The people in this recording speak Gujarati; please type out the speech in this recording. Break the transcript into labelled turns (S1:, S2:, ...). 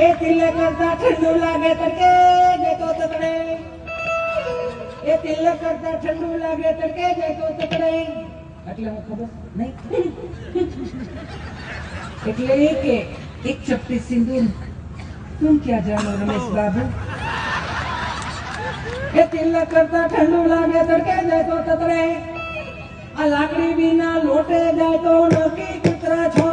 S1: એ તિલક કરતા ઠંડુ લાગે તડકે જતો તકડે એ તિલક કરતા ઠંડુ લાગે તડકે જતો તકડે એટલે હું ખબર નહીં એટલે કે એક ચપટી સિંદૂર तुम क्या जानो रमेश बाबू એ તિલક કરતા ઠંડુ લાગે તડકે જતો તકડે આ લાકડી વિના લોટે જાય તો નકી કૂતરા છો